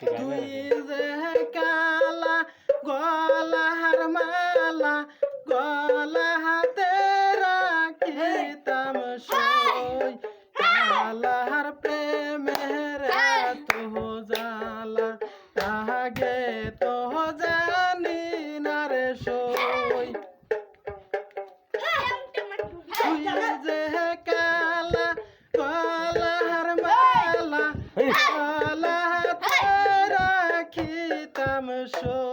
তুই যে কালা গলার মালা গলা হাতে রাখিতাম সই কালার প্রেমের এত জ্বালা আগে তো জানি না রে সই তুই যে কালা গলার মালা গলা হাতে রাখিতাম সই